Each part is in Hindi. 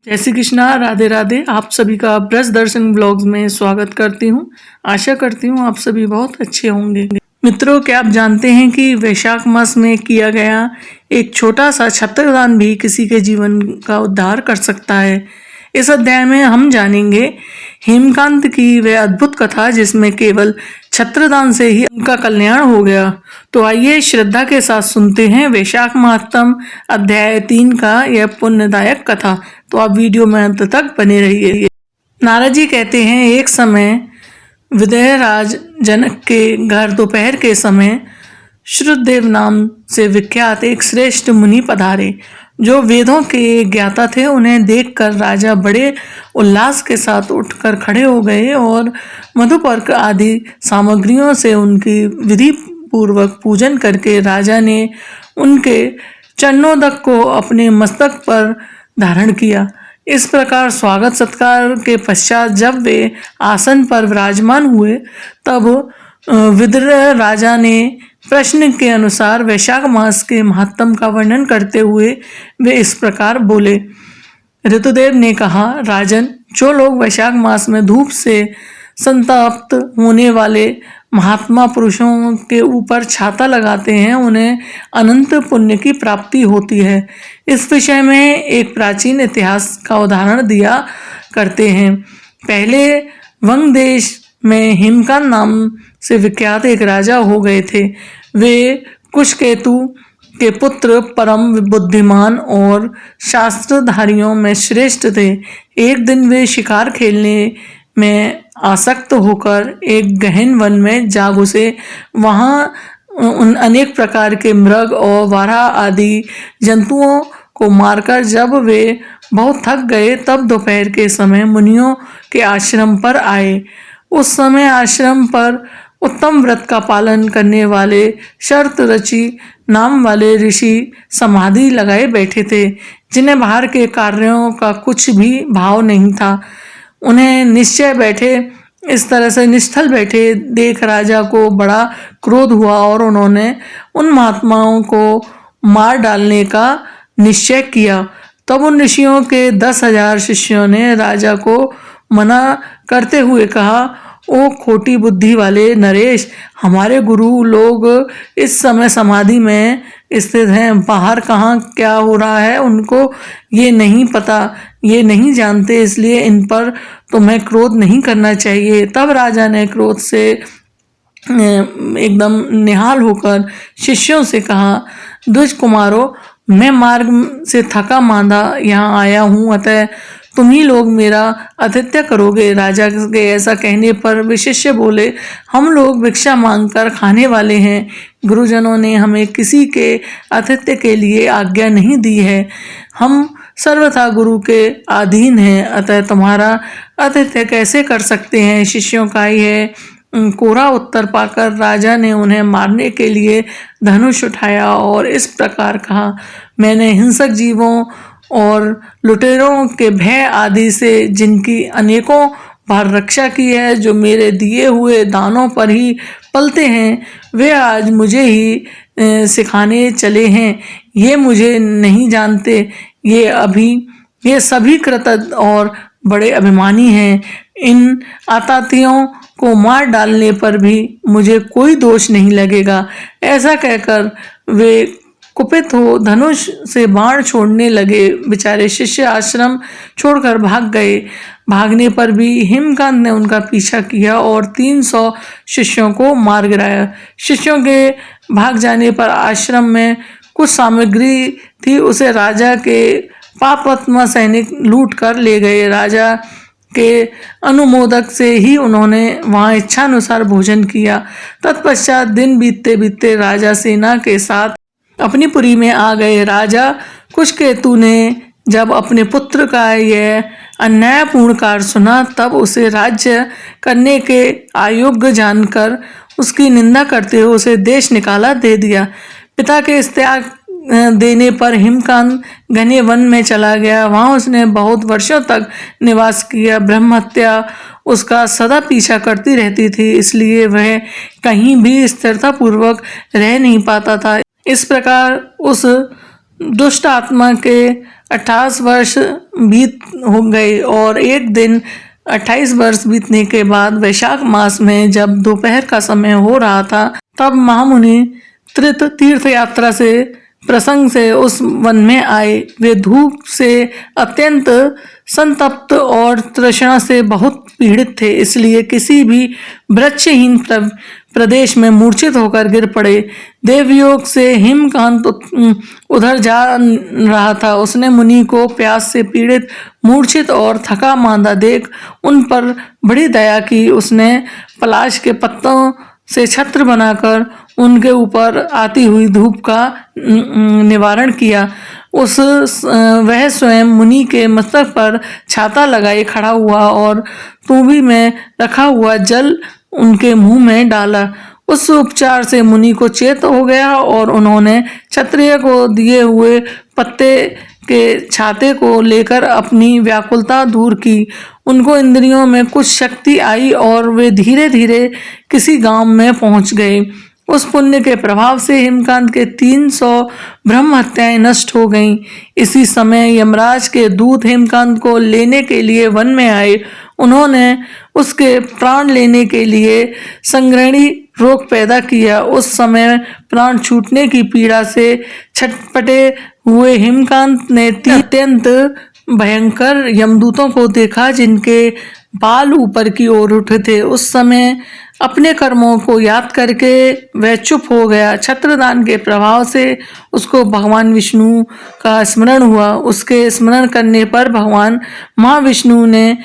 जय श्री कृष्णा, राधे राधे। आप सभी का ब्रज दर्शन ब्लॉग्स में स्वागत करती हूँ। आशा करती हूँ आप सभी बहुत अच्छे होंगे। मित्रों, क्या आप जानते हैं कि वैशाख मास में किया गया एक छोटा सा छत्रदान भी किसी के जीवन का उद्धार कर सकता है। इस अध्याय में हम जानेंगे हेमकांत की वह अद्भुत कथा जिसमें केवल छत्रदान से ही उनका कल्याण हो गया। तो आइए श्रद्धा के साथ सुनते हैं वैशाख महात्म अध्याय 3 का यह पुण्यदायक कथा। तो आप वीडियो में अंत तक बने रहिए। नारद जी कहते हैं, एक समय विदयराज जनक के घर दोपहर के समय श्रुतदेव नाम से विख्यात एक श्रेष्ठ मुनि पधारे, जो वेदों के ज्ञाता थे। उन्हें देखकर राजा बड़े उल्लास के साथ उठकर खड़े हो गए और मधुपर्क आदि सामग्रियों से उनकी विधि पूर्वक पूजन करके राजा ने उनके चरणोदक को अपने मस्तक पर धारण किया। इस प्रकार स्वागत सत्कार के पश्चात जब वे आसन पर विराजमान हुए, तब विदुर राजा ने प्रश्न के अनुसार वैशाख मास के महात्म का वर्णन करते हुए वे इस प्रकार बोले। ऋतुदेव ने कहा, राजन, जो लोग वैशाख मास में धूप से संतप्त होने वाले महात्मा पुरुषों के ऊपर छाता लगाते हैं, उन्हें अनंत पुण्य की प्राप्ति होती है। इस विषय में एक प्राचीन इतिहास का उदाहरण दिया करते हैं। पहले वंग देश में हेमकांत नाम से विख्यात एक राजा हो गए थे। वे कुशकेतु के पुत्र, परम बुद्धिमान और शास्त्रधारियों में श्रेष्ठ थे। एक दिन वे शिकार खेलने में आसक्त होकर एक गहन वन में जा घुसे। वहाँ उन अनेक प्रकार के मृग और वारा आदि जंतुओं को मारकर जब वे बहुत थक गए, तब दोपहर के समय मुनियों के आश्रम पर आए। उस समय आश्रम पर उत्तम व्रत का पालन करने वाले शरतरुचि नाम वाले ऋषि समाधि लगाए बैठे थे, जिन्हें बाहर के कार्यों का कुछ भी भाव नहीं था। उन्हें इस तरह से निश्चल बैठे देख राजा को बड़ा क्रोध हुआ और उन्होंने उन महात्माओं को मार डालने का निश्चय किया। तब उन ऋषियों के 10,000 शिष्यों ने राजा को मना करते हुए कहा, ओ खोटी बुद्धि वाले नरेश, हमारे गुरु लोग इस समय समाधि में स्थित हैं। बाहर कहाँ क्या हो रहा है उनको ये नहीं पता, ये नहीं जानते, इसलिए इन पर तुम्हें क्रोध नहीं करना चाहिए। तब राजा ने क्रोध से एकदम निहाल होकर शिष्यों से कहा, द्विज कुमारों, मैं मार्ग से थका मांदा यहाँ आया हूँ, अतः तुम ही लोग मेरा आतिथ्य करोगे। राजा के ऐसा कहने पर वे शिष्य बोले, हम लोग भिक्षा मांगकर खाने वाले हैं। गुरुजनों ने हमें किसी के आतिथ्य के लिए आज्ञा नहीं दी है। हम सर्वथा गुरु के अधीन हैं, अतः तुम्हारा आतिथ्य कैसे कर सकते हैं। शिष्यों का यह कोरा उत्तर पाकर राजा ने उन्हें मारने के लिए धनुष उठाया और इस प्रकार कहा, मैंने हिंसक जीवों और लुटेरों के भय आदि से जिनकी अनेकों बार रक्षा की है, जो मेरे दिए हुए दानों पर ही पलते हैं, वे आज मुझे ही सिखाने चले हैं। ये मुझे नहीं जानते, ये सभी कृतज्ञ और बड़े अभिमानी हैं। इन आततियों को मार डालने पर भी मुझे कोई दोष नहीं लगेगा। ऐसा कहकर वे कुपित हो धनुष से बाण छोड़ने लगे। बेचारे शिष्य आश्रम छोड़कर भाग गए। भागने पर भी हेमकांत ने उनका पीछा किया और 300 शिष्यों को मार गिराया। शिष्यों के भाग जाने पर आश्रम में कुछ सामग्री थी, उसे राजा के पापात्मा सैनिक लूट कर ले गए। राजा के अनुमोदक से ही उन्होंने वहां इच्छानुसार भोजन किया। तत्पश्चात दिन बीतते बीतते राजा सेना के साथ अपनी पुरी में आ गए। राजा कुशकेतु ने जब अपने पुत्र का यह अन्यायपूर्ण कार्य सुना, तब उसे राज्य करने के अयोग्य जानकर उसकी निंदा करते हुए उसे देश निकाला दे दिया। पिता के इस त्याग देने पर हेमकांत घने वन में चला गया। वहां उसने बहुत वर्षों तक निवास किया। ब्रह्महत्या उसका सदा पीछा करती रहती थी, इसलिए वह कहीं भी स्थिरता पूर्वक रह नहीं पाता था। इस प्रकार उस दुष्ट आत्मा के 28 वर्ष बीत हो गए और एक दिन 28 वर्ष बीतने के बाद वैशाख मास में जब दोपहर का समय हो रहा था, तब महामुनि तीर्थ यात्रा से प्रसंग से उस वन में आए। वे धूप से अत्यंत संतप्त और तृष्णा से बहुत पीड़ित थे, इसलिए किसी भी वृक्षहीन प्रदेश में मूर्छित होकर गिर पड़े। देवयोग से हिमकांत उधर जा रहा था। उसने मुनि को प्यास से पीड़ित, मूर्छित और थका मांदा देख उन पर बड़ी दया की। उसने पलाश के पत्तों से छत्र बनाकर उनके ऊपर आती हुई धूप का निवारण किया। वह स्वयं मुनि के मस्तक पर छाता लगाए खड़ा हुआ और तूबी में रखा हुआ जल उनके मुंह में डाला। उस उपचार से मुनि को चेत हो गया और उन्होंने क्षत्रिय को दिए हुए पत्ते के छाते को लेकर अपनी व्याकुलता दूर की। उनको इंद्रियों में कुछ शक्ति आई और वे धीरे धीरे किसी गांव में पहुंच गए। उस पुण्य के प्रभाव से हेमकांत के 300 ब्रह्म हत्याएं नष्ट हो गईं। इसी समय यमराज के दूत हेमकांत को लेने के लिए वन में आए। उन्होंने उसके प्राण लेने के लिए संग्रहणी रोग पैदा किया। उस समय प्राण छूटने की पीड़ा से छटपटे हुए हेमकांत ने अत्यंत भयंकर यमदूतों को देखा, जिनके बाल ऊपर की ओर उठे थे। उस समय अपने कर्मों को याद करके वह चुप हो गया। छत्रदान के प्रभाव से उसको भगवान विष्णु का स्मरण हुआ। उसके स्मरण करने पर भगवान महाविष्णु ने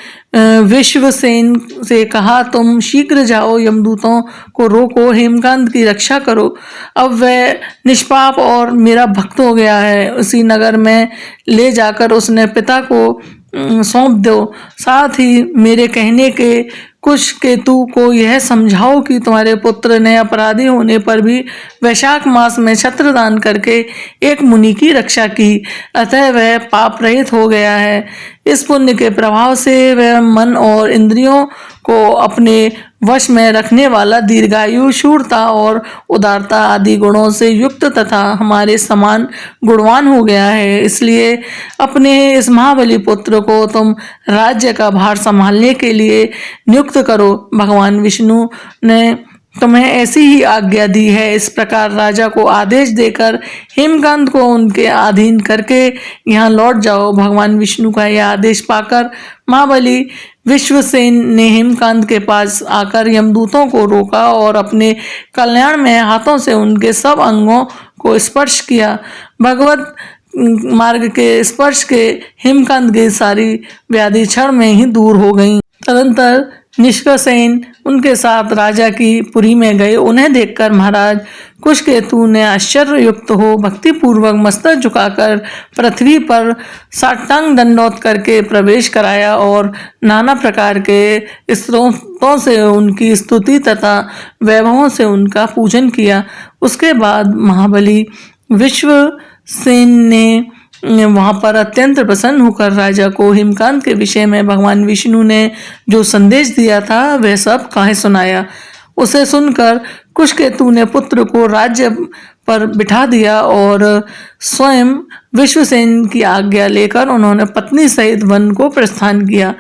विश्वसेन से कहा, तुम शीघ्र जाओ, यमदूतों को रोको, हेमकांत की रक्षा करो। अब वह निष्पाप और मेरा भक्त हो गया है। उसी नगर में ले जाकर उसने पिता को सौंप दो। साथ ही मेरे कहने के कुश केतु को यह समझाओ कि तुम्हारे पुत्र ने अपराधी होने पर भी वैशाख मास में छत्रदान करके एक मुनि की रक्षा की, अतः वह पाप रहित हो गया है। इस पुण्य के प्रभाव से वह मन और इंद्रियों को अपने वश में रखने वाला, दीर्घायु, शूरता और उदारता आदि गुणों से युक्त तथा हमारे समान गुणवान हो गया है। इसलिए अपने इस महाबली पुत्र को तुम राज्य का भार संभालने के लिए नियुक्त करो। भगवान विष्णु ने तुम्हें ऐसी ही आज्ञा दी है। इस प्रकार राजा को आदेश देकर हेमकांत को उनके अधीन करके यहाँ लौट जाओ। भगवान विष्णु का यह आदेश पाकर महाबली विश्वसेन ने हेमकांत के पास आकर यमदूतों को रोका और अपने कल्याण में हाथों से उनके सब अंगों को स्पर्श किया। भगवत मार्ग के स्पर्श के हेमकांत की सारी व्याधि क्षण में ही दूर हो गई। तदंतर निष्कसेन उनके साथ राजा की पुरी में गए। उन्हें देखकर महाराज कुशकेतु ने आश्चर्य युक्त हो भक्तिपूर्वक मस्तक झुकाकर पृथ्वी पर साष्टांग दंडोत करके प्रवेश कराया और नाना प्रकार के स्तोत्रों से उनकी स्तुति तथा वैभवों से उनका पूजन किया। उसके बाद महाबली विश्वसेन ने वहां पर अत्यंत प्रसन्न होकर राजा को हेमकांत के विषय में भगवान विष्णु ने जो संदेश दिया था वह सब कहे सुनाया। उसे सुनकर कुशकेतु ने पुत्र को राज्य पर बिठा दिया और स्वयं विश्वसेन की आज्ञा लेकर उन्होंने पत्नी सहित वन को प्रस्थान किया।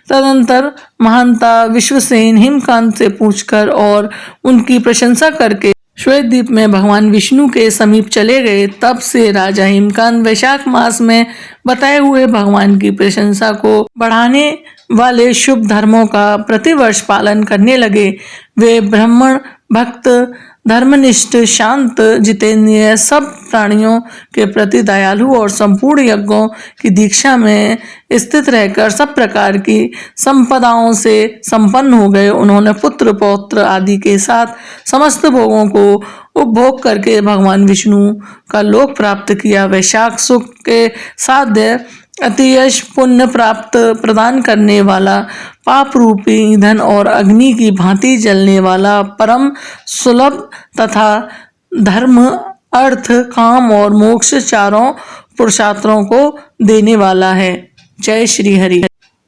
तदंतर महानता विश्वसेन हेमकांत से पूछकर और उनकी प्रशंसा करके श्वेतद्वीप में भगवान विष्णु के समीप चले गए। तब से राजा हेमकांत वैशाख मास में बताए हुए भगवान की प्रशंसा को बढ़ाने वाले शुभ धर्मों का प्रतिवर्ष पालन करने लगे। वे ब्राह्मण, भक्त, धर्मनिष्ठ, शांत, जितेंद्रिय, सब प्राणियों के प्रति दयालु और संपूर्ण यज्ञों की दीक्षा में स्थित रहकर सब प्रकार की संपदाओं से संपन्न हो गए। उन्होंने पुत्र, पौत्र आदि के साथ समस्त भोगों को उपभोग करके भगवान विष्णु का लोक प्राप्त किया। वैशाख सुख के साध्य अतियश पुण्य प्राप्त प्रदान करने वाला, पाप रूपी ईंधन और अग्नि की भांति जलने वाला, परम सुलभ तथा धर्म, अर्थ, काम और मोक्ष चारों पुरुषार्थों को देने वाला है। जय श्री हरि।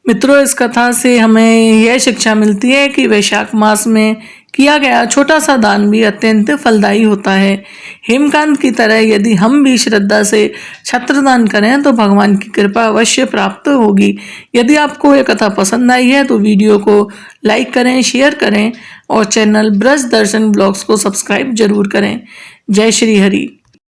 मित्रों, इस कथा से हमें यह शिक्षा मिलती है कि वैशाख मास में किया गया छोटा सा दान भी अत्यंत फलदायी होता है। हेमकांत की तरह यदि हम भी श्रद्धा से छत्रदान करें तो भगवान की कृपा अवश्य प्राप्त होगी। यदि आपको ये कथा पसंद आई है तो वीडियो को लाइक करें, शेयर करें और चैनल ब्रज दर्शन ब्लॉग्स को सब्सक्राइब जरूर करें। जय श्री हरि।